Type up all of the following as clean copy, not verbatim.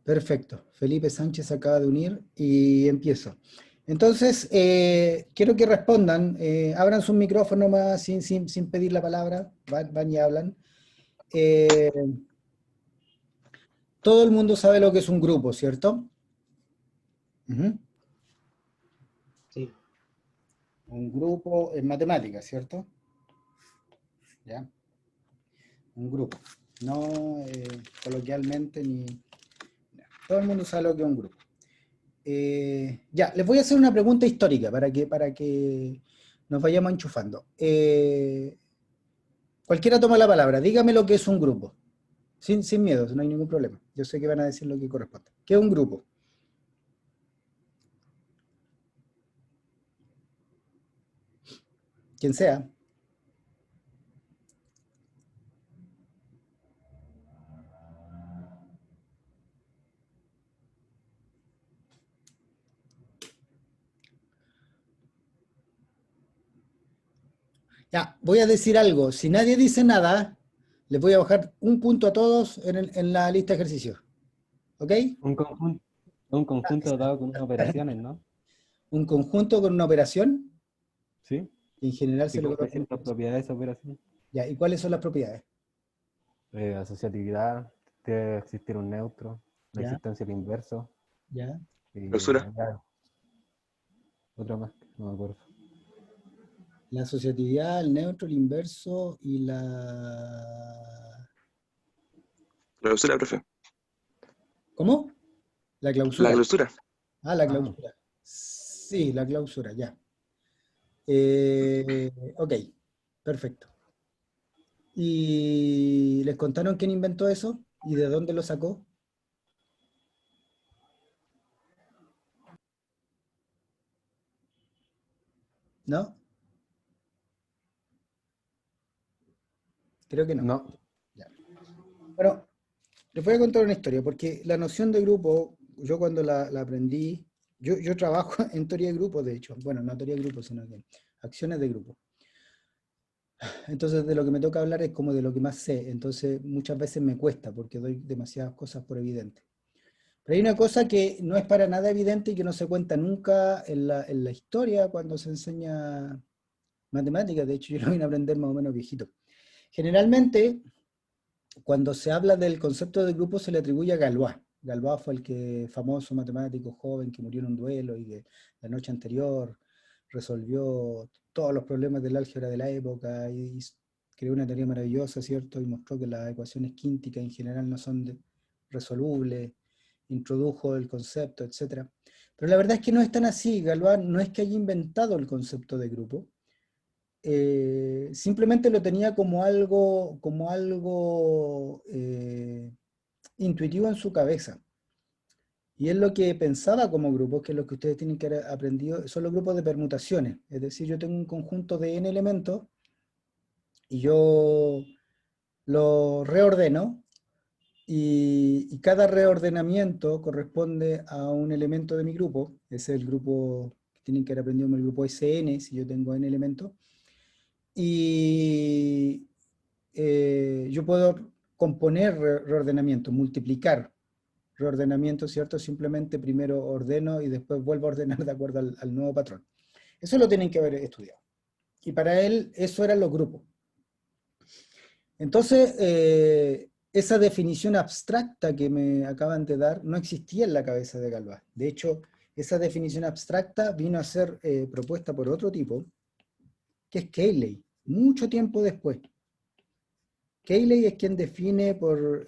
Perfecto. Felipe Sánchez se acaba de unir y empiezo. Entonces, quiero que respondan, abran su micrófono más sin pedir la palabra, van y hablan. Eh, Todo el mundo sabe lo que es un grupo, ¿cierto? Ujú. Sí. Un grupo en matemáticas, ¿cierto? ¿Ya? Un grupo. No coloquialmente ni... Todo el mundo sabe lo que es un grupo. Ya, les voy a hacer una pregunta histórica para que nos vayamos enchufando. Cualquiera toma la palabra, dígame lo que es un grupo. Sin miedo, no hay ningún problema. Yo sé que van a decir lo que corresponde. ¿Qué es un grupo? Quien sea. Ya, voy a decir algo. Si nadie dice nada, les voy a bajar un punto a todos en la lista de ejercicios. ¿Ok? Un conjunto dado con unas operaciones, ¿no? Un conjunto con una operación, Sí. que en general Que se le cumple conoce. ciertas propiedades de esa operación. Ya, ¿y cuáles son las propiedades? Asociatividad, debe existir un neutro, la Ya, existencia del inverso, ya. y Clausura. ya, otra más, no me acuerdo. La asociatividad, el neutro, el inverso y la... Clausura, profe. ¿Cómo? La La clausura. clausura. Ah, la Ah, clausura. Sí, la clausura, ya. Ok, perfecto. ¿Y les contaron quién inventó eso? ¿Y de dónde lo sacó? ¿No? Creo que no. no. Ya. Bueno, les voy a contar una historia, porque la noción de grupo, yo cuando la aprendí, yo trabajo en teoría de grupo, de hecho. Bueno, no teoría de grupo, sino que acciones de grupo. Entonces, de lo que me toca hablar es como de lo que más sé. Entonces, muchas veces me cuesta porque doy demasiadas cosas por evidente. Pero hay una cosa que no es para nada evidente y que no se cuenta nunca en la historia cuando se enseña matemáticas. De hecho, yo lo vine a aprender más o menos viejito. Generalmente, cuando se habla del concepto de grupo, se le atribuye a Galois. Galois fue el que, famoso matemático joven que murió en un duelo y que la noche anterior resolvió todos los problemas del álgebra de la época y creó una teoría maravillosa, ¿cierto? Y mostró que las ecuaciones quínticas en general no son resolubles, introdujo el concepto, etc. Pero la verdad es que no es tan así. Galois no es que haya inventado el concepto de grupo, simplemente lo tenía como algo intuitivo en su cabeza. Y es lo que pensaba como grupo, que es lo que ustedes tienen que haber aprendido, son los grupos de permutaciones. Es decir, yo tengo un conjunto de n elementos y yo lo reordeno y cada reordenamiento corresponde a un elemento de mi grupo. Ese es el grupo que tienen que haber aprendido, el grupo SN, si yo tengo n elementos. Y yo puedo componer reordenamiento, multiplicar reordenamiento, ¿cierto? Simplemente primero ordeno y después vuelvo a ordenar de acuerdo al nuevo patrón. Eso lo tienen que haber estudiado. Y para él eso eran los grupos. Entonces, esa definición abstracta que me acaban de dar no existía en la cabeza de Galois. De hecho, esa definición abstracta vino a ser propuesta por otro tipo, que es Cayley, mucho tiempo después. Cayley es quien define por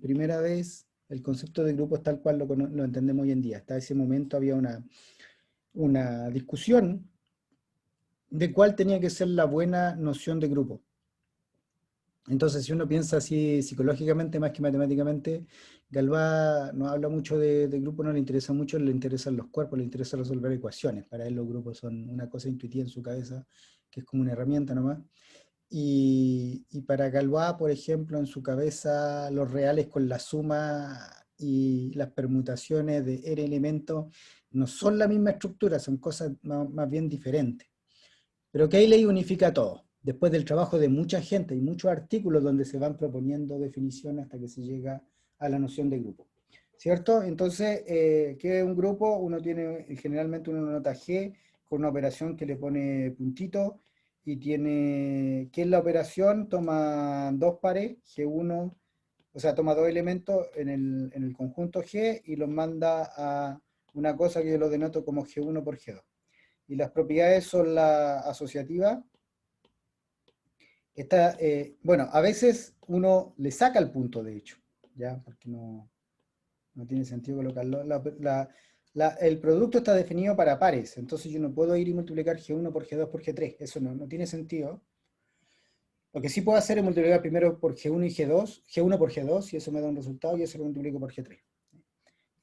primera vez el concepto de grupos tal cual lo entendemos hoy en día. Hasta ese momento había una discusión de cuál tenía que ser la buena noción de grupo. Entonces, si uno piensa así psicológicamente más que matemáticamente, Galois no habla mucho de grupo, no le interesa mucho, le interesan los cuerpos, le interesa resolver ecuaciones. Para él los grupos son una cosa intuitiva en su cabeza, que es como una herramienta nomás. Y para Galois, por ejemplo, en su cabeza, los reales con la suma y las permutaciones de R elementos no son la misma estructura, son cosas más bien diferentes. Pero Cayley unifica todo, después del trabajo de mucha gente y muchos artículos donde se van proponiendo definiciones hasta que se llega a la noción de grupo. ¿cierto? Entonces, ¿qué es un grupo? Uno tiene, generalmente uno nota G con una operación que le pone puntito y tiene, ¿qué es la operación? Toma dos pares, G1, o sea, toma dos elementos en el conjunto G y los manda a una cosa que yo lo denoto como G1 por G2. Y las propiedades son la asociativa. Esta, bueno, a veces uno le saca el punto, de hecho, ¿ya? Porque no tiene sentido colocarlo. El producto está definido para pares, entonces yo no puedo ir y multiplicar G1 por G2 por G3, eso no tiene sentido. Lo que sí puedo hacer es multiplicar primero por G1 y G2, G1 por G2, y eso me da un resultado, y eso lo multiplico por G3.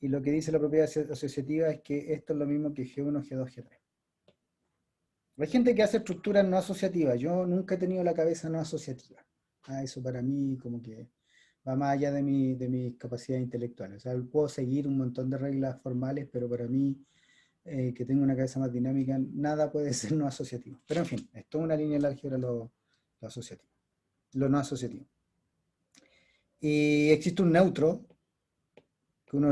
Y lo que dice la propiedad asociativa es que esto es lo mismo que G1, G2, G3. Hay gente que hace estructuras no asociativas, yo nunca he tenido la cabeza no asociativa. Eso para mí como que va más allá de mis capacidades intelectuales. O sea, puedo seguir un montón de reglas formales, pero para mí, que tengo una cabeza más dinámica, nada puede ser no asociativo. Pero en fin, es toda una línea del álgebra lo asociativo, lo no asociativo. Y existe un neutro, que uno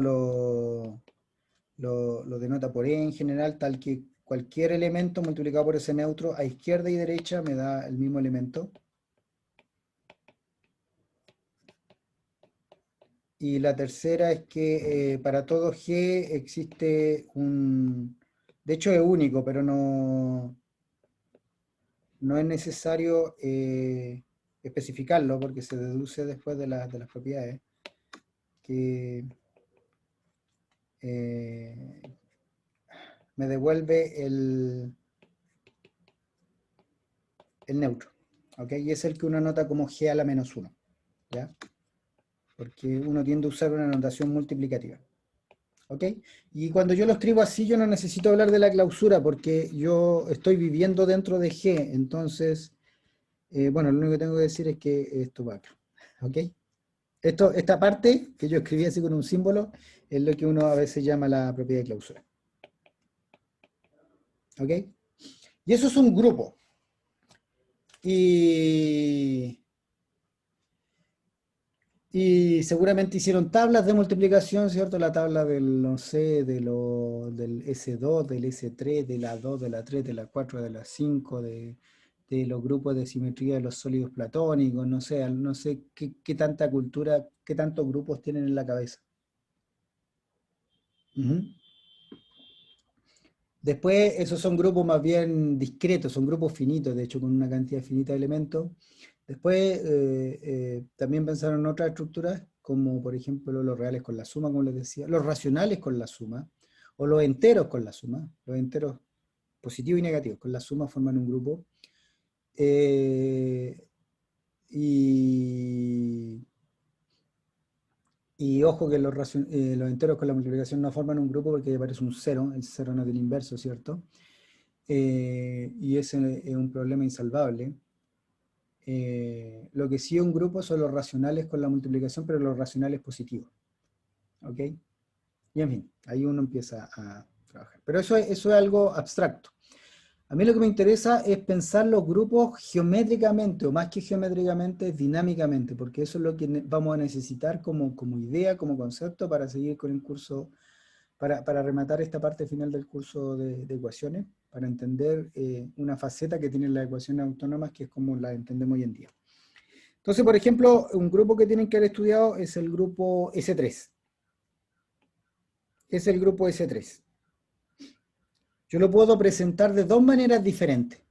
lo denota por E en general, tal que cualquier elemento multiplicado por ese neutro a izquierda y derecha me da el mismo elemento. Y la tercera es que para todo G existe un... De hecho es único, pero no es necesario especificarlo porque se deduce después de las propiedades. Que me devuelve el neutro. ¿Ok? Y es el que uno anota como G a la menos 1. ¿Ya? Porque uno tiende a usar una notación multiplicativa. ¿Ok? Y cuando yo lo escribo así, yo no necesito hablar de la clausura porque yo estoy viviendo dentro de G. Entonces, bueno, lo único que tengo que decir es que esto va acá. ¿Ok? Esta parte que yo escribí así con un símbolo es lo que uno a veces llama la propiedad de clausura. ¿Ok? Y eso es un grupo. Y seguramente hicieron tablas de multiplicación, ¿cierto? La tabla del, no sé, del S2, del S3, de la 2, de la 3, de la 4, de la 5, de los grupos de simetría de los sólidos platónicos, no sé qué tanta cultura, qué tantos grupos tienen en la cabeza. Ujú. Después, esos son grupos más bien discretos, son grupos finitos, de hecho, con una cantidad finita de elementos. Después, también pensaron en otras estructuras, como por ejemplo los reales con la suma, como les decía, los racionales con la suma, o los enteros con la suma, los enteros positivos y negativos con la suma forman un grupo. Y ojo que los enteros con la multiplicación no forman un grupo porque aparece un cero, el cero no tiene inverso, ¿cierto? Y ese es un problema insalvable. Lo que sí es un grupo son los racionales con la multiplicación, pero los racionales positivos. ¿Ok? Y en fin, ahí uno empieza a trabajar. Pero eso es algo abstracto. A mí lo que me interesa es pensar los grupos geométricamente, o más que geométricamente, dinámicamente, porque eso es lo que vamos a necesitar como idea, como concepto, para seguir con el curso, para rematar esta parte final del curso de ecuaciones, para entender una faceta que tienen las ecuaciones autónomas, que es como la entendemos hoy en día. Entonces, por ejemplo, un grupo que tienen que haber estudiado es el grupo S3. Es el grupo S3. Yo lo puedo presentar de dos maneras diferentes.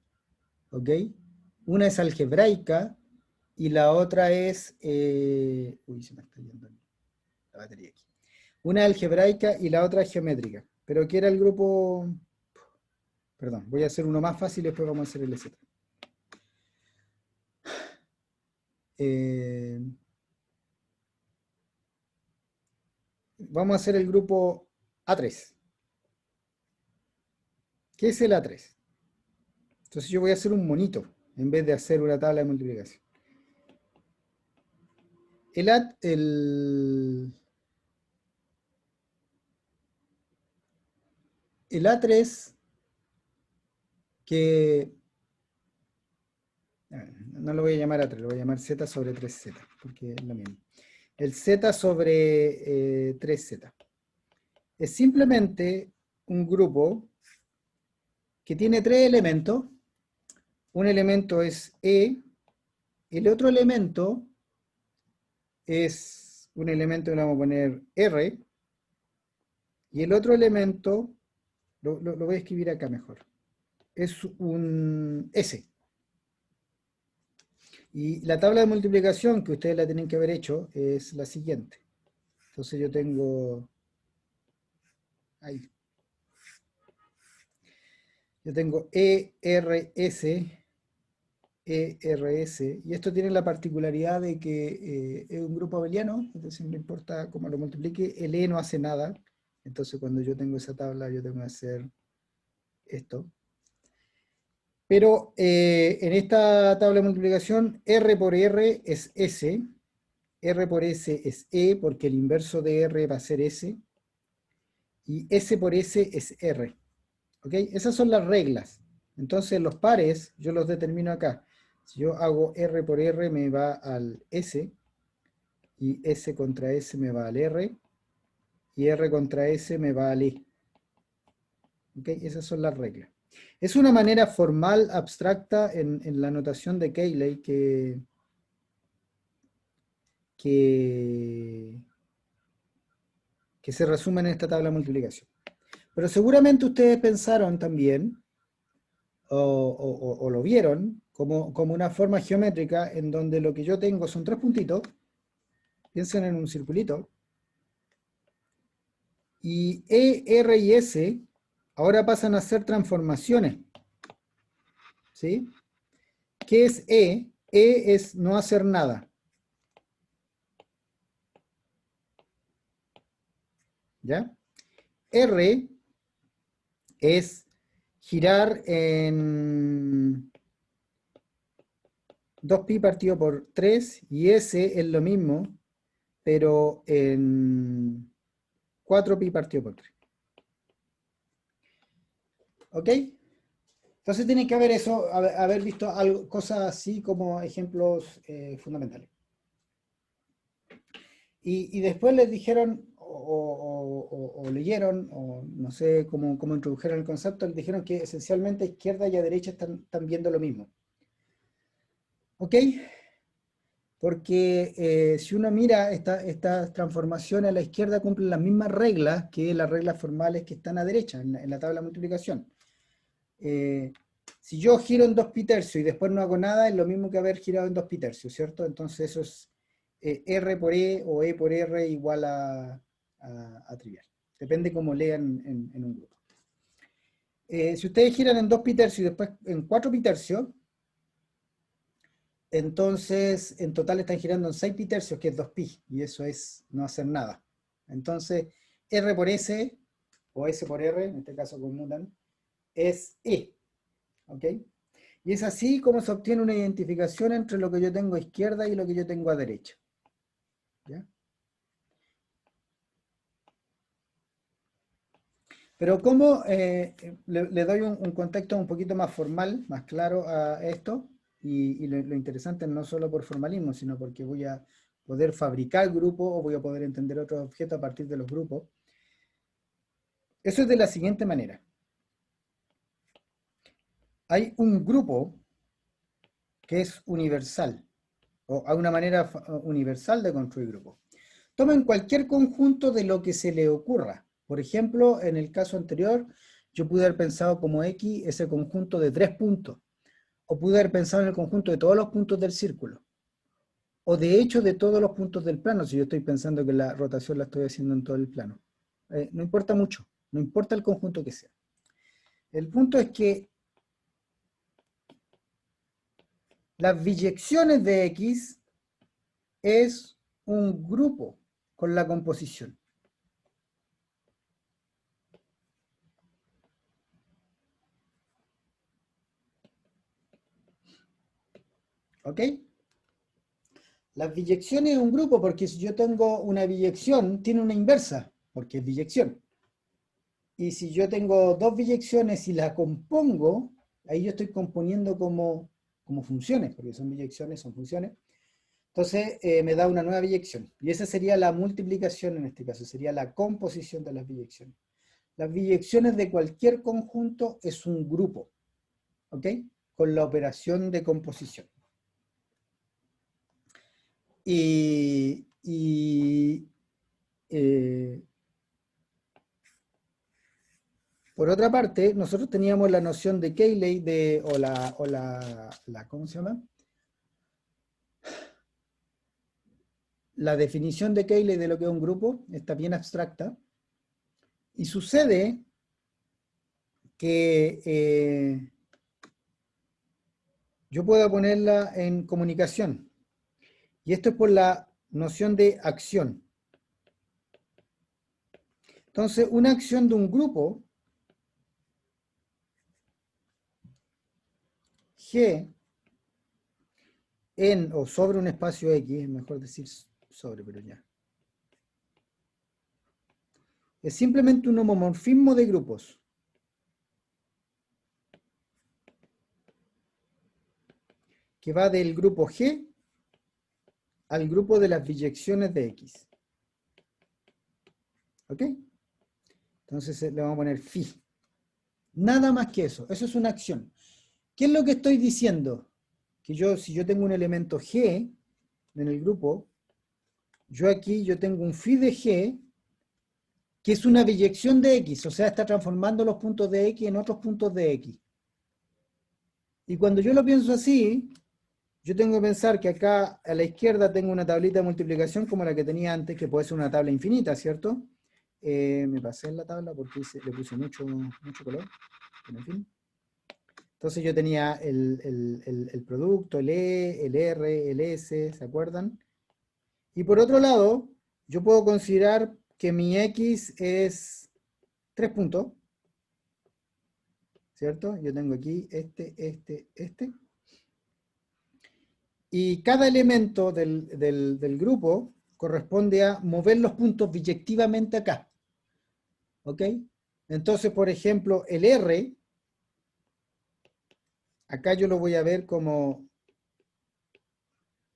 ¿Ok? Una es algebraica y la otra es... uy, se me está yendo la batería aquí. Una es algebraica y la otra es geométrica. Pero ¿qué era el grupo? Perdón, voy a hacer uno más fácil y después vamos a hacer el S3. Vamos a hacer el grupo A3. ¿Qué es el A3? Entonces yo voy a hacer un monito en vez de hacer una tabla de multiplicación. El A3, que no lo voy a llamar A3, lo voy a llamar Z sobre 3Z, porque es lo mismo. el z sobre 3z. Es simplemente un grupo que tiene tres elementos. Un elemento es E, el otro elemento es un elemento que le vamos a poner R, y el otro elemento, lo voy a escribir acá mejor, es un S. Y la tabla de multiplicación que ustedes la tienen que haber hecho es la siguiente. Entonces yo tengo ahí. Yo tengo ERS, y esto tiene la particularidad de que es un grupo abeliano, es decir, no importa cómo lo multiplique, el E no hace nada. Entonces cuando yo tengo esa tabla, yo tengo que hacer esto. Pero en esta tabla de multiplicación, R por R es S, R por S es E, porque el inverso de R va a ser S, y S por S es R. ¿Ok? Esas son las reglas. Entonces los pares, yo los determino acá. Si yo hago R por R me va al S, y S contra S me va al R, y R contra S me va al E. ¿Ok? Esas son las reglas. Es una manera formal, abstracta, en la notación de Cayley que se resume en esta tabla de multiplicación. Pero seguramente ustedes pensaron también, o lo vieron, como una forma geométrica en donde lo que yo tengo son tres puntitos. Piensen en un circulito. Y E, R y S ahora pasan a ser transformaciones. ¿Sí? ¿Qué es E? E es no hacer nada. ¿Ya? R es girar en 2pi partido por 3, y S es lo mismo, pero en 4pi partido por 3. ¿Ok? Entonces tienen que haber eso, haber visto algo, cosas así como ejemplos fundamentales. Y después les dijeron, o leyeron, o no sé cómo introdujeron el concepto, les dijeron que esencialmente a izquierda y a derecha están viendo lo mismo. ¿Ok? Porque si uno mira estas transformaciones a la izquierda cumplen las mismas reglas que las reglas formales que están a derecha, en la tabla de multiplicación. Si yo giro en 2pi tercios y después no hago nada, es lo mismo que haber girado en 2pi tercios, ¿cierto? Entonces eso es R por E o E por R igual a trivial. Depende cómo lean en un grupo. Si ustedes giran en 2pi tercios y después en 4pi tercios, entonces en total están girando en 6pi tercios, que es 2pi, y eso es no hacer nada. Entonces R por S, o S por R, en este caso conmutan, es E. ¿Ok? Y es así como se obtiene una identificación entre lo que yo tengo a izquierda y lo que yo tengo a derecha. ¿Ya? Pero como le doy un contexto un poquito más formal, más claro a esto, y lo interesante es no solo por formalismo, sino porque voy a poder fabricar grupos o voy a poder entender otros objetos a partir de los grupos. Eso es de la siguiente manera. Hay un grupo que es universal, o hay una manera universal de construir grupos. Tomen cualquier conjunto de lo que se le ocurra. Por ejemplo, en el caso anterior, yo pude haber pensado como X ese conjunto de 3 puntos, o pude haber pensado en el conjunto de todos los puntos del círculo, o de hecho de todos los puntos del plano, si yo estoy pensando que la rotación la estoy haciendo en todo el plano. No importa mucho, no importa el conjunto que sea. El punto es que las biyecciones de X es un grupo con la composición. ¿Ok? Las biyecciones es un grupo porque si yo tengo una biyección, tiene una inversa, porque es biyección. Y si yo tengo dos biyecciones y las compongo, ahí yo estoy componiendo como funciones, porque son biyecciones, son funciones. Entonces me da una nueva biyección. Y esa sería la multiplicación en este caso, sería la composición de las biyecciones. Las biyecciones de cualquier conjunto es un grupo, ¿ok? Con la operación de composición. Por otra parte, nosotros teníamos la noción de Cayley, ¿cómo se llama? La definición de Cayley de lo que es un grupo está bien abstracta. Y sucede que yo puedo ponerla en comunicación. Y esto es por la noción de acción. Entonces, una acción de un grupo G en o sobre un espacio X, es mejor decir sobre, pero ya. Es simplemente un homomorfismo de grupos. Que va del grupo G al grupo de las biyecciones de X. ¿Ok? Entonces le vamos a poner phi. Nada más que eso. Eso es una acción. ¿Qué es lo que estoy diciendo? Que si yo tengo un elemento G en el grupo, yo tengo un phi de G que es una biyección de X, o sea, está transformando los puntos de X en otros puntos de X. Y cuando yo lo pienso así, yo tengo que pensar que acá a la izquierda tengo una tablita de multiplicación como la que tenía antes, que puede ser una tabla infinita, ¿cierto? Me pasé en la tabla porque le puse mucho color, pero en fin. Entonces yo tenía el producto, el E, el R, el S, ¿se acuerdan? Y por otro lado, yo puedo considerar que mi X es 3 puntos, ¿cierto? Yo tengo aquí este. Y cada elemento del grupo corresponde a mover los puntos biyectivamente acá. ¿Ok? Entonces, por ejemplo, el R, acá yo lo voy a ver como,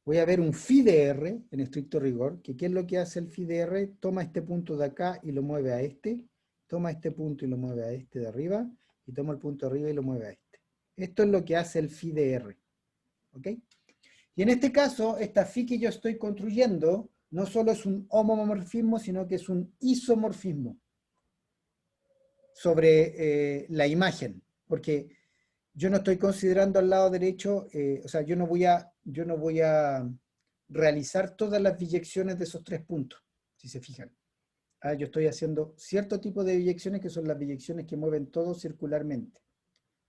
voy a ver un phi de R, en estricto rigor, que ¿qué es lo que hace el phi de R? Toma este punto de acá y lo mueve a este, toma este punto y lo mueve a este de arriba, y toma el punto de arriba y lo mueve a este. Esto es lo que hace el phi de R. ¿Ok? Y en este caso, esta phi que yo estoy construyendo no solo es un homomorfismo, sino que es un isomorfismo sobre la imagen, porque yo no estoy considerando al lado derecho, o sea, yo no voy a realizar todas las biyecciones de esos 3 puntos, si se fijan. Yo estoy haciendo cierto tipo de biyecciones que son las biyecciones que mueven todo circularmente.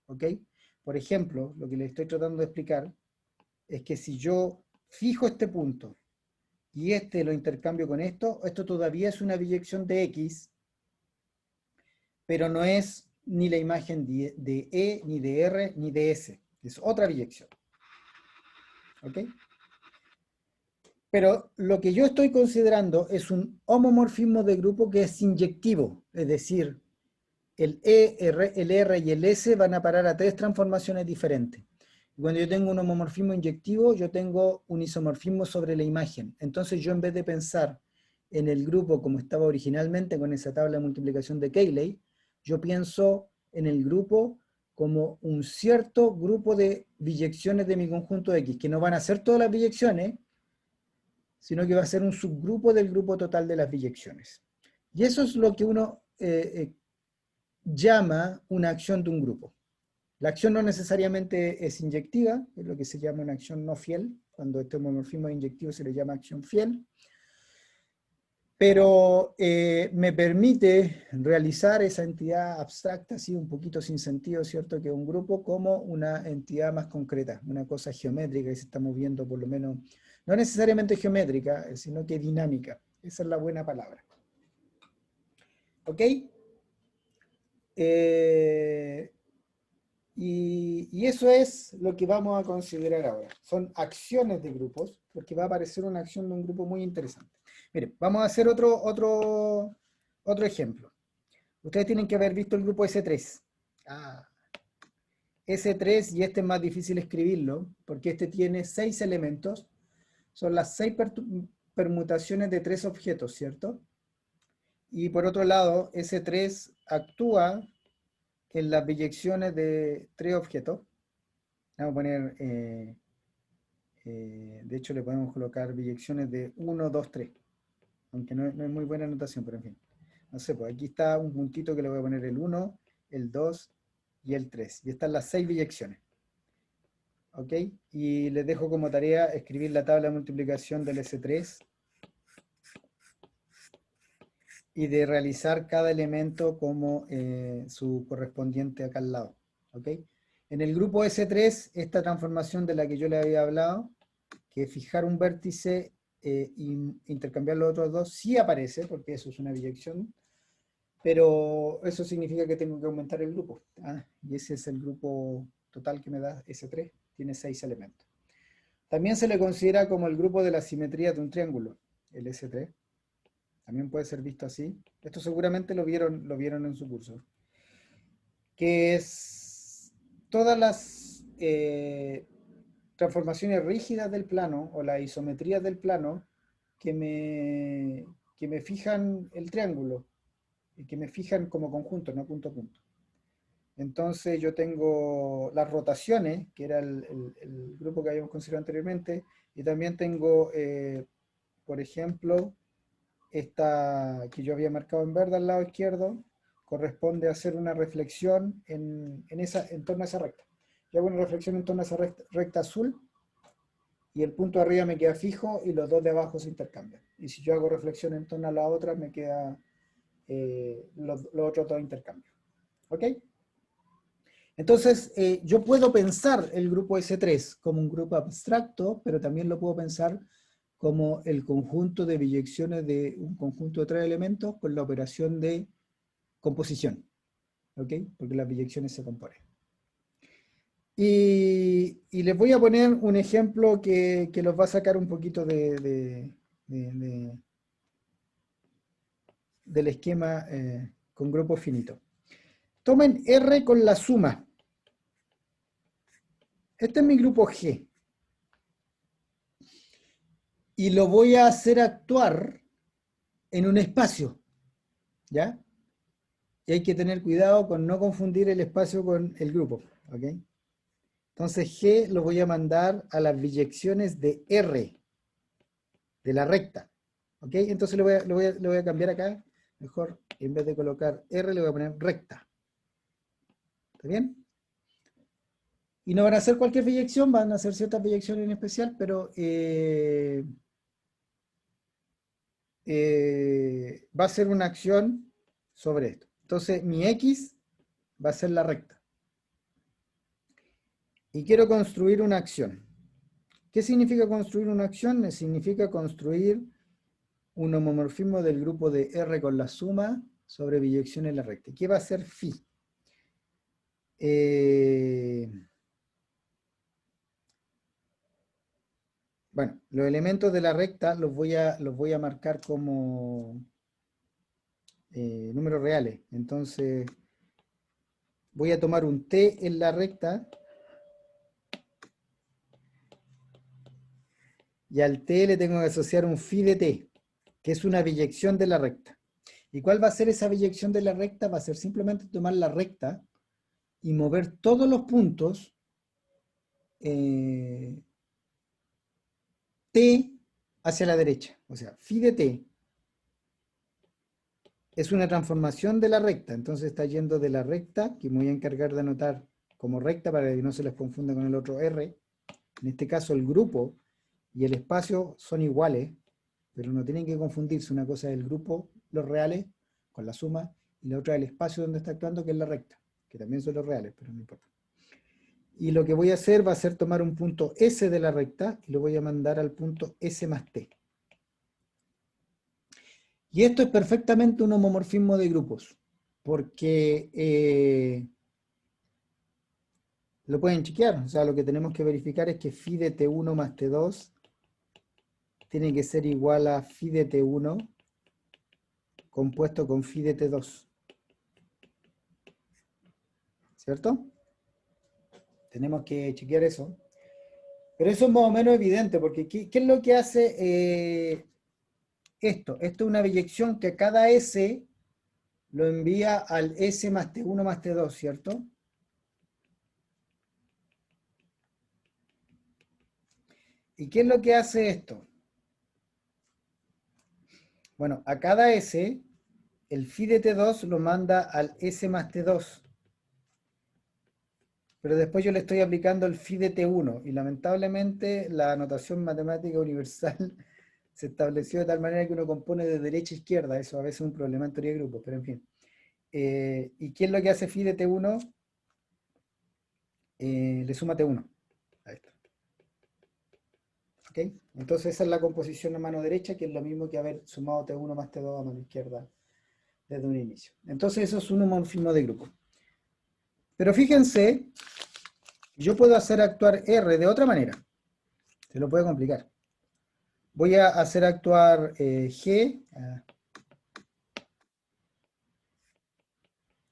¿Ok? Por ejemplo, lo que les estoy tratando de explicar es que si yo fijo este punto y este lo intercambio con esto todavía es una biyección de X, pero no es ni la imagen de E, ni de R, ni de S. Es otra biyección. ¿Ok? Pero lo que yo estoy considerando es un homomorfismo de grupo que es inyectivo, es decir, el E, el R y el S van a parar a 3 transformaciones diferentes. Cuando yo tengo un homomorfismo inyectivo, yo tengo un isomorfismo sobre la imagen. Entonces yo en vez de pensar en el grupo como estaba originalmente con esa tabla de multiplicación de Cayley, yo pienso en el grupo como un cierto grupo de biyecciones de mi conjunto X, que no van a ser todas las biyecciones, sino que va a ser un subgrupo del grupo total de las biyecciones. Y eso es lo que uno llama una acción de un grupo. La acción no necesariamente es inyectiva, es lo que se llama una acción no fiel. Cuando este homomorfismo es inyectivo se le llama acción fiel. Pero me permite realizar esa entidad abstracta, así un poquito sin sentido, ¿cierto? Que un grupo como una entidad más concreta, una cosa geométrica que se está moviendo por lo menos, no necesariamente geométrica, sino que dinámica. Esa es la buena palabra. ¿Ok? Y eso es lo que vamos a considerar ahora. Son acciones de grupos, porque va a aparecer una acción de un grupo muy interesante. Miren, vamos a hacer otro ejemplo. Ustedes tienen que haber visto el grupo S3. S3, y este es más difícil escribirlo, porque este tiene 6 elementos. son las 6 permutaciones de 3 objetos, ¿cierto? Y por otro lado, S3 actúa en las biyecciones de 3 objetos. Vamos a poner, de hecho le podemos colocar biyecciones de 1, 2, 3. Aunque no es muy buena anotación, pero en fin. No sé, pues aquí está un puntito que le voy a poner el 1, el 2 y el 3. Y están las 6 biyecciones. ¿Ok? Y les dejo como tarea escribir la tabla de multiplicación del S3 y de realizar cada elemento como su correspondiente acá al lado. ¿Ok? En el grupo S3, esta transformación de la que yo le había hablado, que es fijar un vértice e intercambiar los otros dos, sí aparece, porque eso es una biyección, pero eso significa que tengo que aumentar el grupo. Y ese es el grupo total que me da S3, tiene 6 elementos. También se le considera como el grupo de la simetría de un triángulo, el S3. También puede ser visto así. Esto seguramente lo vieron en su curso. Que es todas las transformaciones rígidas del plano o la isometría del plano que me fijan el triángulo y que me fijan como conjunto, no punto a punto. Entonces yo tengo las rotaciones, que era el grupo que habíamos considerado anteriormente, y también tengo, por ejemplo, esta que yo había marcado en verde al lado izquierdo, corresponde a hacer una reflexión en torno a esa recta. Yo hago una reflexión en torno a esa recta azul, y el punto de arriba me queda fijo y los dos de abajo se intercambian. Y si yo hago reflexión en torno a la otra, me queda los otros dos intercambios. ¿Ok? Entonces, yo puedo pensar el grupo S3 como un grupo abstracto, pero también lo puedo pensar como el conjunto de biyecciones de un conjunto de 3 elementos con la operación de composición. ¿Ok? Porque las biyecciones se componen. Y les voy a poner un ejemplo que los va a sacar un poquito del esquema con grupos finitos. Tomen R con la suma. Este es mi grupo G. Y lo voy a hacer actuar en un espacio. ¿Ya? Y hay que tener cuidado con no confundir el espacio con el grupo. ¿Ok? Entonces G lo voy a mandar a las biyecciones de R, de la recta. ¿Ok? Entonces lo voy a cambiar acá. Mejor, en vez de colocar R, le voy a poner recta. ¿Está bien? Y no van a ser cualquier biyección, van a ser ciertas biyecciones en especial, pero va a ser una acción sobre esto. Entonces mi X va a ser la recta. Y quiero construir una acción. ¿Qué significa construir una acción? Significa construir un homomorfismo del grupo de R con la suma sobre biyección en la recta. ¿Qué va a ser phi? Bueno, los elementos de la recta los voy a marcar como números reales. Entonces, voy a tomar un t en la recta y al t le tengo que asociar un phi de t, que es una biyección de la recta. ¿Y cuál va a ser esa biyección de la recta? Va a ser simplemente tomar la recta y mover todos los puntos t hacia la derecha. O sea, phi de t es una transformación de la recta. Entonces está yendo de la recta, que me voy a encargar de anotar como recta para que no se les confunda con el otro R. En este caso el grupo y el espacio son iguales, pero no tienen que confundirse. Una cosa es el grupo, los reales, con la suma, y la otra es el espacio donde está actuando, que es la recta, que también son los reales, pero no importa. Y lo que voy a hacer va a ser tomar un punto S de la recta y lo voy a mandar al punto S más T. Y esto es perfectamente un homomorfismo de grupos, porque lo pueden chequear. O sea, lo que tenemos que verificar es que phi de T1 más T2 tiene que ser igual a phi de T1 compuesto con phi de T2. ¿Cierto? Tenemos que chequear eso. Pero eso es más o menos evidente, porque ¿qué es lo que hace esto? Esto es una biyección que cada S lo envía al S más T1 más T2, ¿cierto? ¿Y qué es lo que hace esto? Bueno, a cada S, el phi de T2 lo manda al S más T2. Pero después yo le estoy aplicando el phi de T1 y lamentablemente la notación matemática universal se estableció de tal manera que uno compone de derecha a izquierda. Eso a veces es un problema en teoría de grupos, pero en fin. ¿Y qué es lo que hace phi de T1? Le suma T1. Ahí está. ¿Ok? Entonces esa es la composición a mano derecha, que es lo mismo que haber sumado T1 más T2 a mano izquierda desde un inicio. Entonces eso es un homomorfismo de grupo. Pero fíjense, yo puedo hacer actuar R de otra manera. Se lo puede complicar. Voy a hacer actuar G,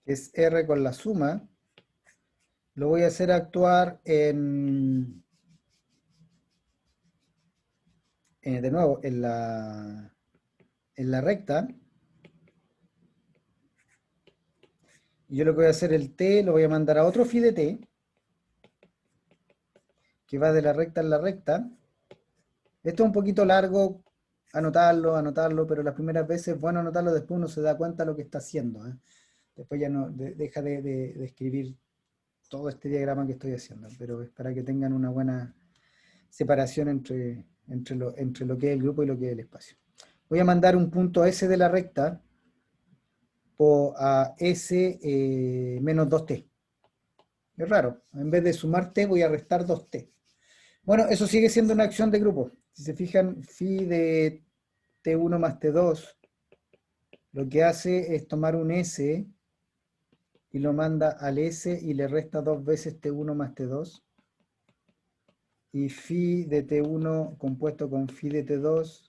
que es R con la suma. Lo voy a hacer actuar de nuevo, en la recta. Y yo lo que voy a hacer, el T, lo voy a mandar a otro phi de T, que va de la recta en la recta. Esto es un poquito largo, anotarlo, pero las primeras veces es bueno anotarlo, después uno se da cuenta de lo que está haciendo. Después ya no deja de escribir todo este diagrama que estoy haciendo, pero es para que tengan una buena separación entre lo que es el grupo y lo que es el espacio. Voy a mandar un punto S de la recta a S menos 2T. Es raro, en vez de sumar T voy a restar 2T. Bueno, eso sigue siendo una acción de grupo. Si se fijan, phi de T1 más T2, lo que hace es tomar un S y lo manda al S y le resta 2 veces T1 más T2. Y phi de T1 compuesto con phi de T2,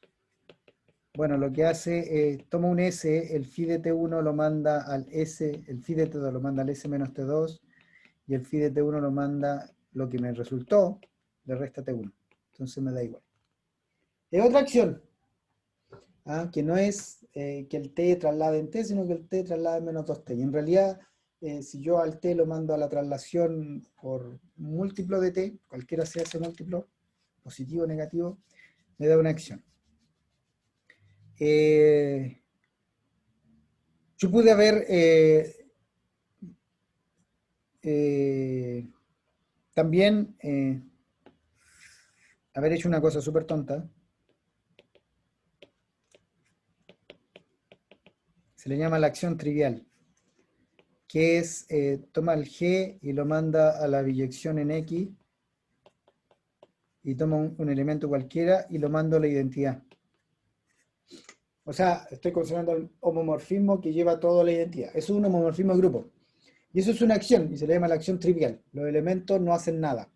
bueno, lo que hace es, toma un S, el phi de T1 lo manda al S, el phi de T2 lo manda al S menos T2, y el phi de T1 lo manda, lo que me resultó, le resta T1. Entonces me da igual. Es otra acción, que no es que el T traslade en T, sino que el T traslada en menos 2T. Y en realidad, si yo al T lo mando a la traslación por múltiplo de T, cualquiera sea ese múltiplo, positivo o negativo, me da una acción. Yo pude haber también haber hecho una cosa súper tonta. Se le llama la acción trivial, que es toma el G y lo manda a la biyección en X y toma un elemento cualquiera y lo mando a la identidad. O sea, estoy considerando el homomorfismo que lleva toda la identidad. Eso es un homomorfismo de grupo. Y eso es una acción, y se le llama la acción trivial. Los elementos no hacen nada.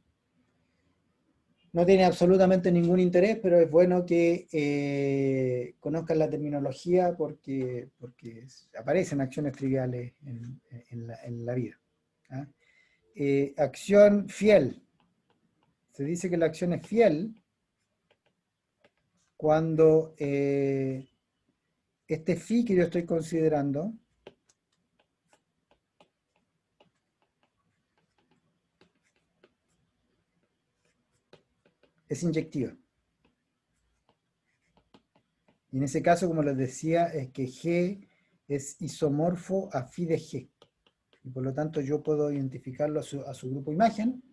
No tiene absolutamente ningún interés, pero es bueno que conozcan la terminología porque aparecen acciones triviales en la vida. ¿Ah? Acción fiel. Se dice que la acción es fiel cuando este phi que yo estoy considerando es inyectiva. Y en ese caso, como les decía, es que G es isomorfo a phi de G. Y por lo tanto yo puedo identificarlo a su grupo imagen.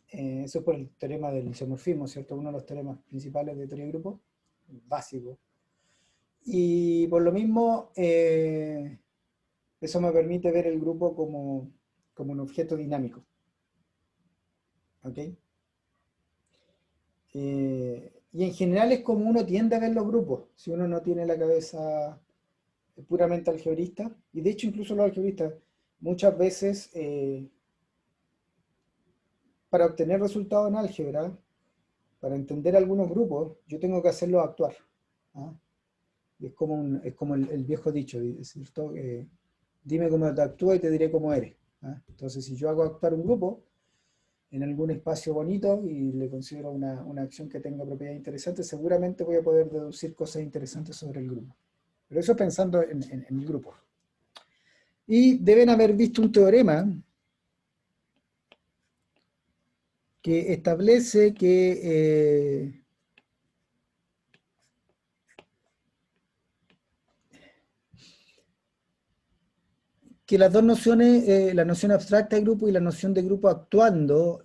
Eso es por el teorema del isomorfismo, ¿cierto? Uno de los teoremas principales de teoría de grupos, básico. Y por lo mismo, eso me permite ver el grupo como un objeto dinámico. ¿Ok? Y en general es como uno tiende a ver los grupos, si uno no tiene la cabeza puramente algebrista. Y de hecho incluso los algebristas muchas veces para obtener resultados en álgebra, para entender algunos grupos, yo tengo que hacerlos actuar. ¿Ah? Y es como el viejo dicho, ¿cierto? Dime cómo te actúa y te diré cómo eres. ¿Ah? Entonces, si yo hago actuar un grupo, en algún espacio bonito y le considero una acción que tenga propiedades interesantes, seguramente voy a poder deducir cosas interesantes sobre el grupo. Pero eso pensando en el grupo. Y deben haber visto un teorema que establece que las dos nociones, la noción abstracta de grupo y la noción de grupo actuando,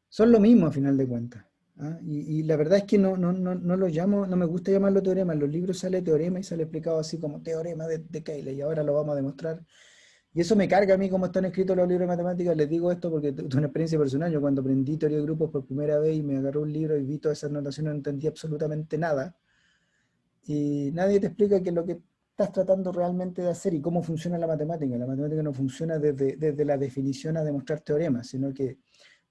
son lo mismo a final de cuentas. ¿Ah? Y la verdad es que no lo llamo, no me gusta llamarlo teorema. En los libros sale teorema y sale explicado así como teorema de Cayley, y ahora lo vamos a demostrar. Y eso me carga a mí como están escritos los libros de matemáticas. Les digo esto porque tuve una experiencia personal. Yo cuando aprendí teoría de grupos por primera vez y me agarré un libro y vi todas esas notaciones, no entendí absolutamente nada. Y nadie te explica qué es lo que estás tratando realmente de hacer y cómo funciona la matemática. La matemática no funciona desde la definición a demostrar teoremas, sino que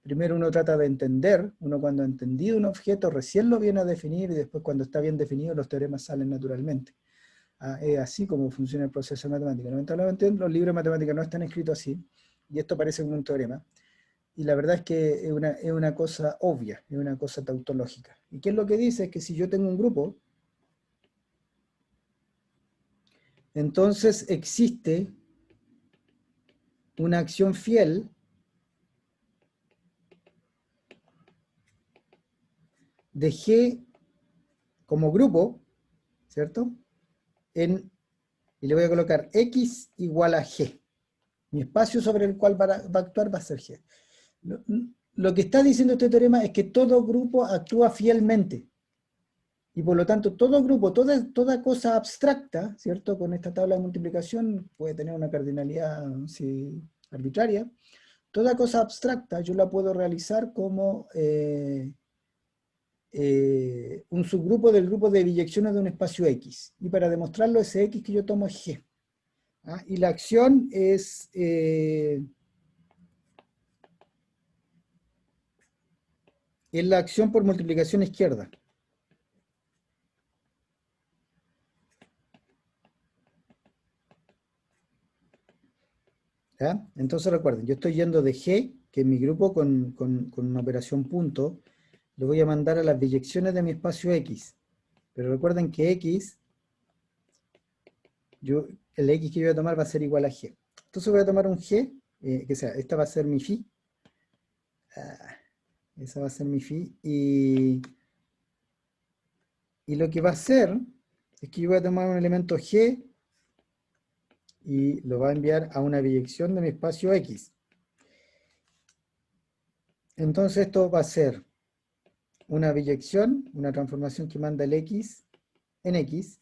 primero uno trata de entender, uno cuando ha entendido un objeto recién lo viene a definir y después cuando está bien definido los teoremas salen naturalmente. Es así como funciona el proceso de matemática. Lamentablemente los libros de matemática no están escritos así y esto parece como un teorema. Y la verdad es que es una cosa obvia, es una cosa tautológica. ¿Y qué es lo que dice? Es que si yo tengo un grupo, entonces existe una acción fiel de G como grupo, ¿cierto? Y le voy a colocar X igual a G. Mi espacio sobre el cual va a actuar va a ser G. Lo que está diciendo este teorema es que todo grupo actúa fielmente. Y por lo tanto, todo grupo, toda cosa abstracta, ¿cierto? Con esta tabla de multiplicación puede tener una cardinalidad arbitraria. Toda cosa abstracta yo la puedo realizar como un subgrupo del grupo de biyecciones de un espacio X. Y para demostrarlo, ese X que yo tomo es G. ¿Ah? Y la acción es la acción por multiplicación izquierda. ¿Ya? Entonces recuerden, yo estoy yendo de G, que es mi grupo con una operación punto, lo voy a mandar a las biyecciones de mi espacio X. Pero recuerden que X, el X que yo voy a tomar va a ser igual a G. Entonces voy a tomar un G, que sea, esta va a ser mi phi. Esa va a ser mi phi. Y lo que va a hacer es que yo voy a tomar un elemento G y lo va a enviar a una biyección de mi espacio X. Entonces esto va a ser una biyección, una transformación que manda el X en X.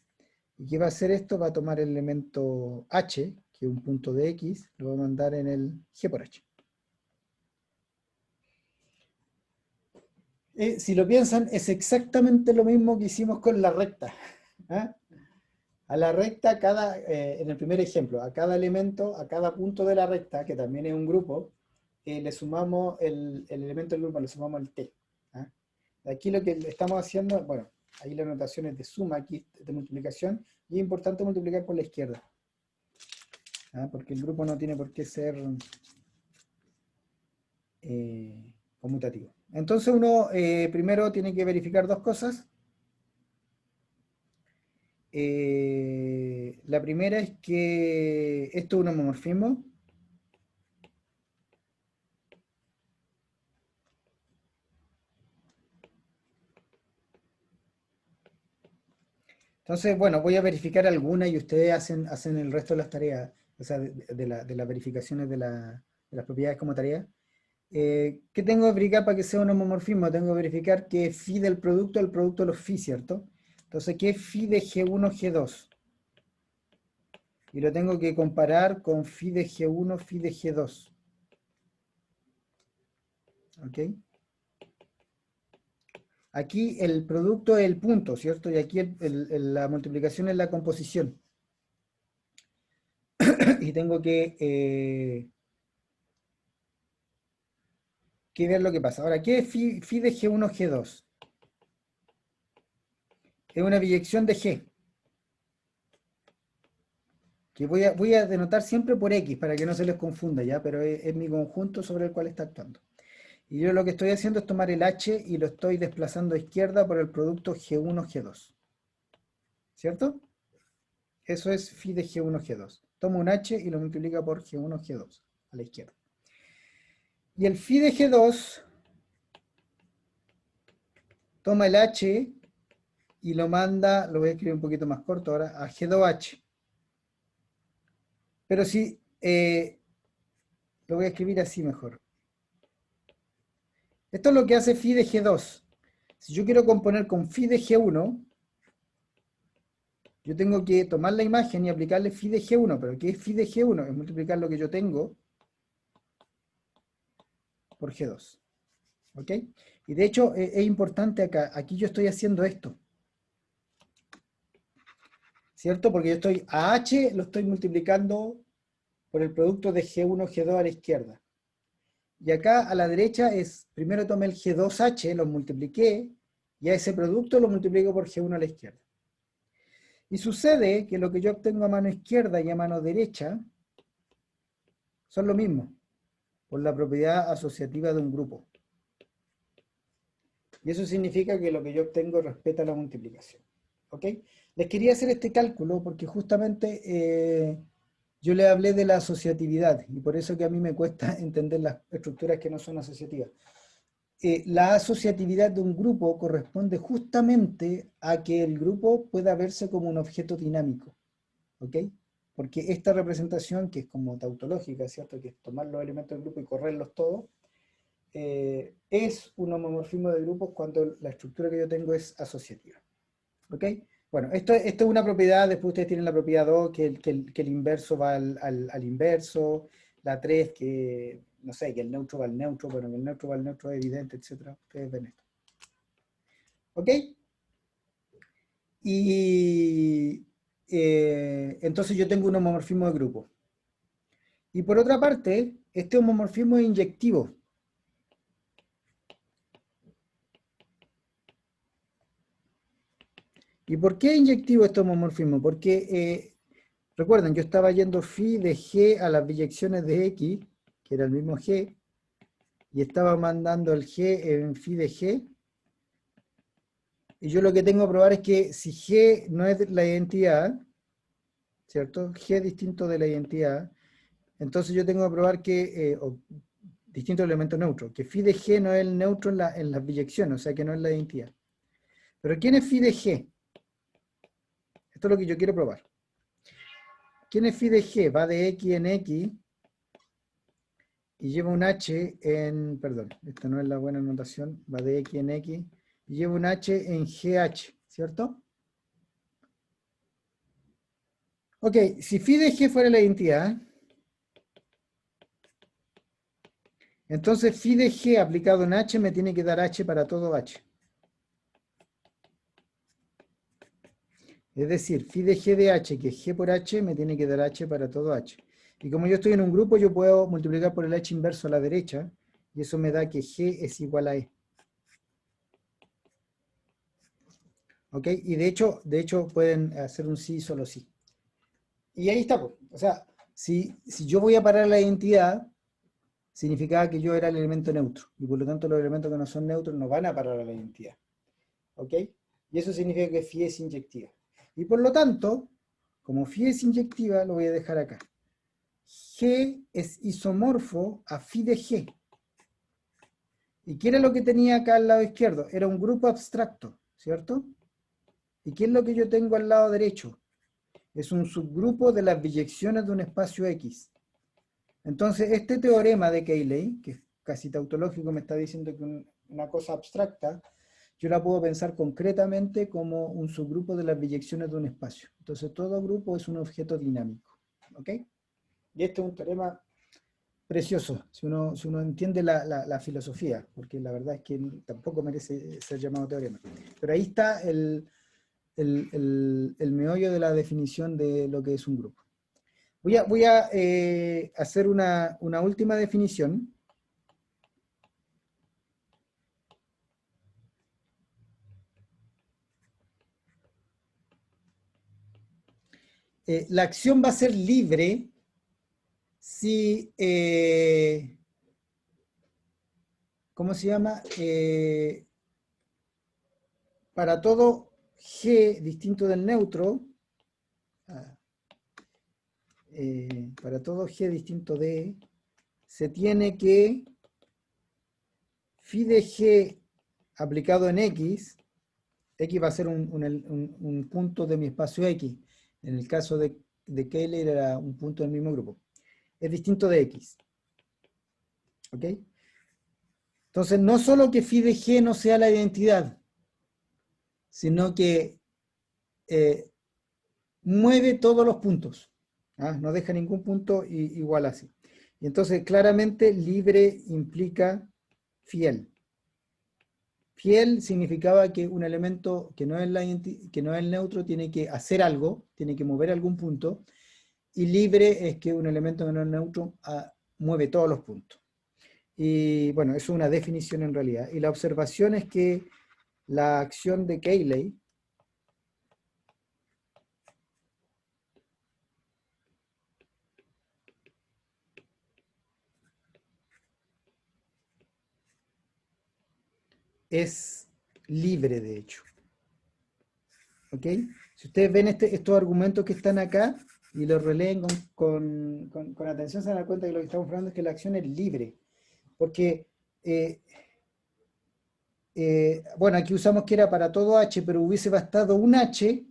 ¿Y qué va a hacer esto? Va a tomar el elemento H, que es un punto de X, lo va a mandar en el G por H. Si lo piensan, es exactamente lo mismo que hicimos con la recta. ¿Ah? A la recta, en el primer ejemplo, a cada elemento, a cada punto de la recta, que también es un grupo, le sumamos el elemento del grupo, le sumamos el t. ¿Ah? Aquí lo que estamos haciendo, bueno, ahí la notación es de suma, aquí de multiplicación, y es importante multiplicar por la izquierda. ¿Ah? Porque el grupo no tiene por qué ser conmutativo. Entonces uno primero tiene que verificar dos cosas. La primera es que esto es un homomorfismo. Entonces, bueno, voy a verificar algunas y ustedes hacen el resto de las tareas, o sea, de las verificaciones de las propiedades como tarea. ¿Qué tengo que verificar para que sea un homomorfismo? Tengo que verificar que phi del producto es el producto de los phi, ¿cierto? Entonces, ¿qué es phi de G1, G2? Y lo tengo que comparar con phi de G1, phi de G2. ¿Ok? Aquí el producto es el punto, ¿cierto? Y aquí la multiplicación es la composición. Y tengo que ver lo que pasa. Ahora, ¿qué es phi de G1, G2? Es una biyección de G. que voy a denotar siempre por X para que no se les confunda, ¿ya? Pero es mi conjunto sobre el cual está actuando. Y yo lo que estoy haciendo es tomar el H y lo estoy desplazando a izquierda por el producto G1, G2. ¿Cierto? Eso es phi de G1, G2. Toma un H y lo multiplica por G1, G2 a la izquierda. Y el phi de G2 toma el H y lo manda, lo voy a escribir un poquito más corto ahora, a G2H. Pero si, lo voy a escribir así mejor. Esto es lo que hace phi de G2. Si yo quiero componer con phi de G1, yo tengo que tomar la imagen y aplicarle phi de G1. ¿Pero qué es phi de G1? Es multiplicar lo que yo tengo por G2. ¿Ok? Y de hecho es importante acá. Aquí yo estoy haciendo esto. ¿Cierto? Porque yo estoy a H lo estoy multiplicando por el producto de G1, G2 a la izquierda. Y acá a la derecha es, primero tomé el G2H, lo multipliqué, y a ese producto lo multiplico por G1 a la izquierda. Y sucede que lo que yo obtengo a mano izquierda y a mano derecha son lo mismo, por la propiedad asociativa de un grupo. Y eso significa que lo que yo obtengo respeta la multiplicación. ¿Ok? Les quería hacer este cálculo porque justamente yo le hablé de la asociatividad y por eso que a mí me cuesta entender las estructuras que no son asociativas. La asociatividad de un grupo corresponde justamente a que el grupo pueda verse como un objeto dinámico. ¿Ok? Porque esta representación, que es como tautológica, ¿cierto? Que es tomar los elementos del grupo y correrlos todos, es un homomorfismo de grupos cuando la estructura que yo tengo es asociativa. ¿Ok? Bueno, esto es una propiedad, después ustedes tienen la propiedad 2, que el inverso va al inverso, la 3, que, no sé, que el neutro va al neutro, bueno, que el neutro va al neutro es evidente, etc. Ustedes ven esto. ¿Ok? Y entonces yo tengo un homomorfismo de grupo. Y por otra parte, este homomorfismo es inyectivo. ¿Y por qué inyectivo este homomorfismo? Porque, recuerden, yo estaba yendo phi de g a las biyecciones de x, que era el mismo g, y estaba mandando el g en phi de g, y yo lo que tengo que probar es que si g no es la identidad, ¿cierto? G es distinto de la identidad, entonces yo tengo que probar que, distinto del elemento neutro, que phi de g no es el neutro en las biyecciones, o sea que no es la identidad. Pero ¿quién es phi de g? Esto es lo que yo quiero probar. ¿Quién es phi de g? Va de x en x y lleva un h en, perdón, esta no es la buena notación, va de x en x y lleva un h en gh, ¿cierto? Ok, si phi de g fuera la identidad, entonces phi de g aplicado en h me tiene que dar h para todo h. Es decir, phi de g de h, que es g por h, me tiene que dar h para todo h. Y como yo estoy en un grupo, yo puedo multiplicar por el h inverso a la derecha, y eso me da que g es igual a e. ¿Ok? Y de hecho pueden hacer un sí, solo sí. Y ahí está, pues. O sea, si yo voy a parar la identidad, significaba que yo era el elemento neutro. Y por lo tanto los elementos que no son neutros no van a parar a la identidad. ¿Ok? Y eso significa que phi es inyectiva. Y por lo tanto, como phi es inyectiva, lo voy a dejar acá. G es isomorfo a phi de G. ¿Y qué era lo que tenía acá al lado izquierdo? Era un grupo abstracto, ¿cierto? ¿Y qué es lo que yo tengo al lado derecho? Es un subgrupo de las biyecciones de un espacio X. Entonces, este teorema de Cayley, que es casi tautológico, me está diciendo que una cosa abstracta, yo la puedo pensar concretamente como un subgrupo de las biyecciones de un espacio. Entonces, todo grupo es un objeto dinámico. ¿Ok? Y este es un teorema precioso, si uno entiende la filosofía, porque la verdad es que tampoco merece ser llamado teorema. Pero ahí está el meollo de la definición de lo que es un grupo. Voy a hacer una última definición. la acción va a ser libre si, ¿cómo se llama? Para todo G distinto del neutro, para todo G distinto de, se tiene que phi de G aplicado en X va a ser un punto de mi espacio X. En el caso de Kähler era un punto del mismo grupo. Es distinto de X. ¿Ok? Entonces, no solo que phi de G no sea la identidad, sino que mueve todos los puntos. No deja ningún punto igual así. Y entonces, claramente, libre implica fiel. Fiel significaba que un elemento que no es el neutro tiene que hacer algo, tiene que mover algún punto, y libre es que un elemento que no es neutro mueve todos los puntos. Y bueno, eso es una definición en realidad. Y la observación es que la acción de Cayley es libre, de hecho. ¿Ok? Si ustedes ven estos argumentos que están acá y los releen con atención, se dan cuenta que lo que estamos hablando es que la acción es libre. Porque, bueno, aquí usamos que era para todo H, pero hubiese bastado un H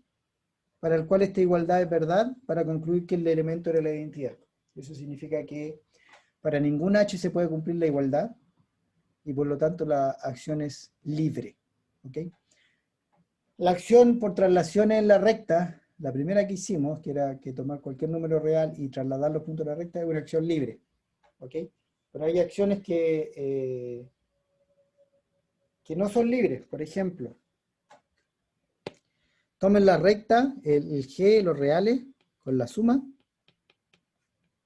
para el cual esta igualdad es verdad para concluir que el elemento era la identidad. Eso significa que para ningún H se puede cumplir la igualdad y por lo tanto la acción es libre. ¿Ok? La acción por traslación en la recta, la primera que hicimos, que era que tomar cualquier número real y trasladar los puntos a la recta, es una acción libre. ¿Ok? Pero hay acciones que no son libres. Por ejemplo, tomen la recta, el G, los reales, con la suma.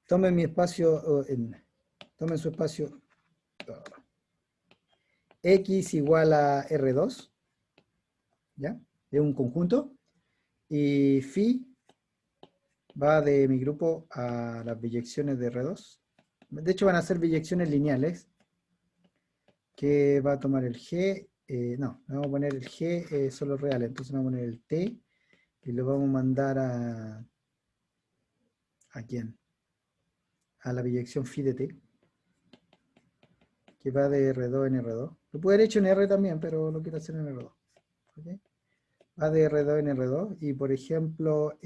Tomen mi espacio, tomen su espacio X igual a R2, ¿ya? De un conjunto. Y phi va de mi grupo a las biyecciones de R2. De hecho van a ser biyecciones lineales, que va a tomar el G, no, vamos a poner el G solo real, entonces vamos a poner el T y lo vamos a mandar ¿a quién? A la biyección phi de T, que va de R2 en R2. Lo puedo haber hecho en R también, pero lo quiero hacer en R2. ¿Okay? Va de R2 en R2 y por ejemplo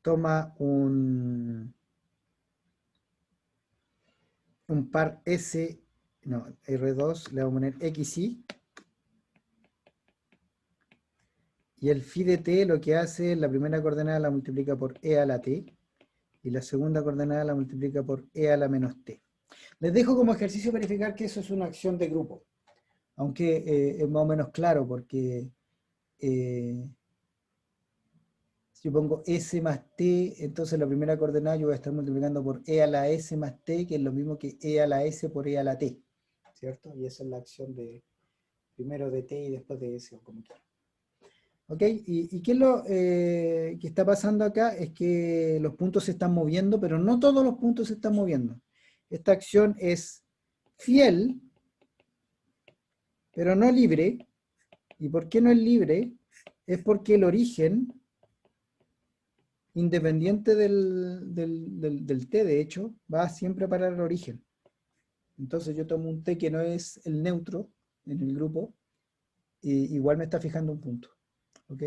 toma un par S, no, R2, le vamos a poner XY, y el phi de t lo que hace es la primera coordenada la multiplica por e a la t, y la segunda coordenada la multiplica por e a la menos t. Les dejo como ejercicio verificar que eso es una acción de grupo, aunque es más o menos claro, porque si yo pongo s más t, entonces la primera coordenada yo voy a estar multiplicando por e a la s más t, que es lo mismo que e a la s por e a la t, ¿cierto? Y esa es la acción de primero de t y después de s, o como quiera. ¿Ok? ¿Y qué es lo que está pasando acá? Es que los puntos se están moviendo, pero no todos los puntos se están moviendo. Esta acción es fiel, pero no libre. ¿Y por qué no es libre? Es porque el origen, independiente del t, de hecho, va siempre a parar al origen. Entonces yo tomo un t que no es el neutro en el grupo, y igual me está fijando un punto. ¿Ok?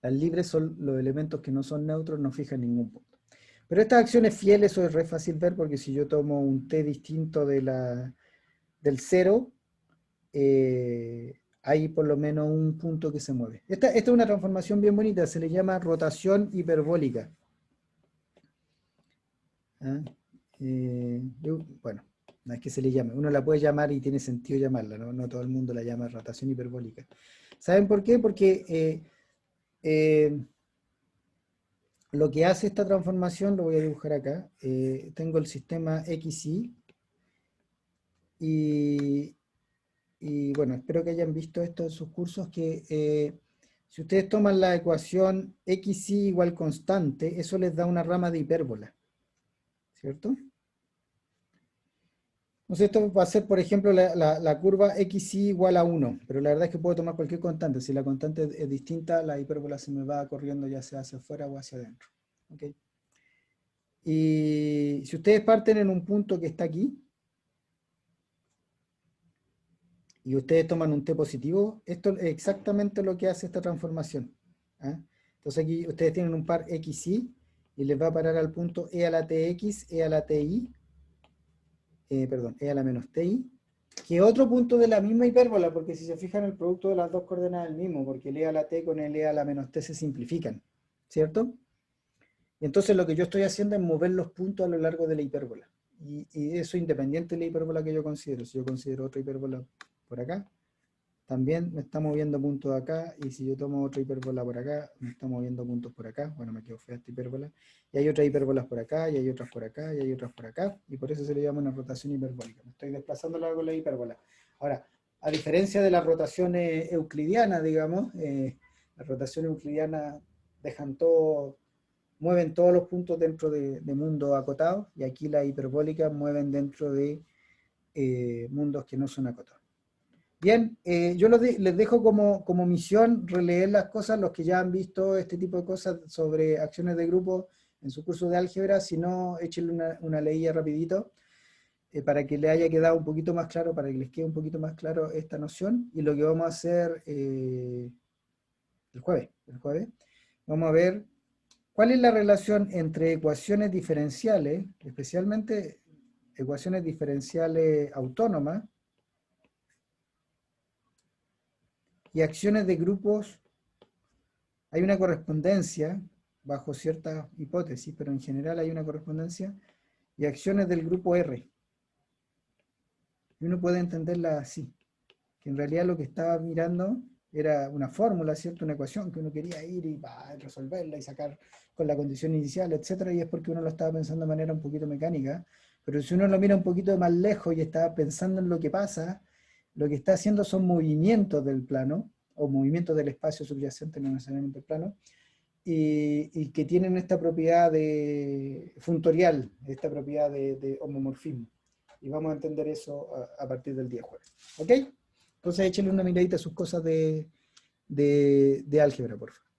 Las libres son los elementos que no son neutros, no fijan ningún punto. Pero estas acciones fieles, eso es re fácil ver, porque si yo tomo un t distinto del 0, hay por lo menos un punto que se mueve. Esta es una transformación bien bonita, se le llama rotación hiperbólica. Bueno, no es que se le llame, uno la puede llamar y tiene sentido llamarla, ¿no? No todo el mundo la llama rotación hiperbólica. ¿Saben por qué? Porque lo que hace esta transformación, lo voy a dibujar acá, tengo el sistema XY, y bueno, espero que hayan visto esto en sus cursos, que Si ustedes toman la ecuación xy igual constante, eso les da una rama de hipérbola, ¿cierto? Entonces esto va a ser, por ejemplo, la curva xy igual a 1, pero la verdad es que puedo tomar cualquier constante. Si la constante es distinta, la hipérbola se me va corriendo ya sea hacia afuera o hacia adentro. ¿Okay? Y si ustedes parten en un punto que está aquí, y ustedes toman un t positivo, esto es exactamente lo que hace esta transformación. ¿Ah? Entonces aquí ustedes tienen un par xy, y les va a parar al punto e a la tx, e a la ti, perdón, e a la menos ti, que otro punto de la misma hipérbola, porque si se fijan el producto de las dos coordenadas es el mismo, porque el e a la t con el e a la menos t se simplifican, ¿cierto? Y entonces lo que yo estoy haciendo es mover los puntos a lo largo de la hipérbola. Y eso independiente de la hipérbola que yo considero. Si yo considero otra hipérbola por acá, también me está moviendo puntos acá, y si yo tomo otra hipérbola por acá, me está moviendo puntos por acá. Bueno, me quedo fea esta hipérbola. Y hay otras hipérbolas por acá, y hay otras por acá, y hay otras por acá, y por eso se le llama una rotación hiperbólica. Me estoy desplazando a lo largo de la hipérbola. Ahora, a diferencia de las rotaciones euclidianas, digamos, las rotaciones euclidianas dejan todo, mueven todos los puntos dentro de mundos acotados, y aquí las hiperbólicas mueven dentro de mundos que no son acotados. Bien, yo les dejo como misión releer las cosas, los que ya han visto este tipo de cosas sobre acciones de grupo en su curso de álgebra. Si no, échenle una leída rapidito para que les haya quedado un poquito más claro, para que les quede un poquito más claro esta noción. Y lo que vamos a hacer el jueves, vamos a ver cuál es la relación entre ecuaciones diferenciales, especialmente ecuaciones diferenciales autónomas, y acciones de grupos. Hay una correspondencia bajo ciertas hipótesis, pero en general hay una correspondencia, y acciones del grupo R. Y uno puede entenderla así, que en realidad lo que estaba mirando era una fórmula, ¿cierto? Una ecuación que uno quería ir y resolverla y sacar con la condición inicial, etcétera, y es porque uno lo estaba pensando de manera un poquito mecánica. Pero si uno lo mira un poquito más lejos y está pensando en lo que pasa, lo que está haciendo son movimientos del plano, o movimientos del espacio subyacente, no necesariamente el plano, y que tienen esta propiedad de funtorial, esta propiedad de homomorfismo. Y vamos a entender eso a partir del día jueves. ¿Ok? Entonces échenle una miradita a sus cosas de álgebra, por favor.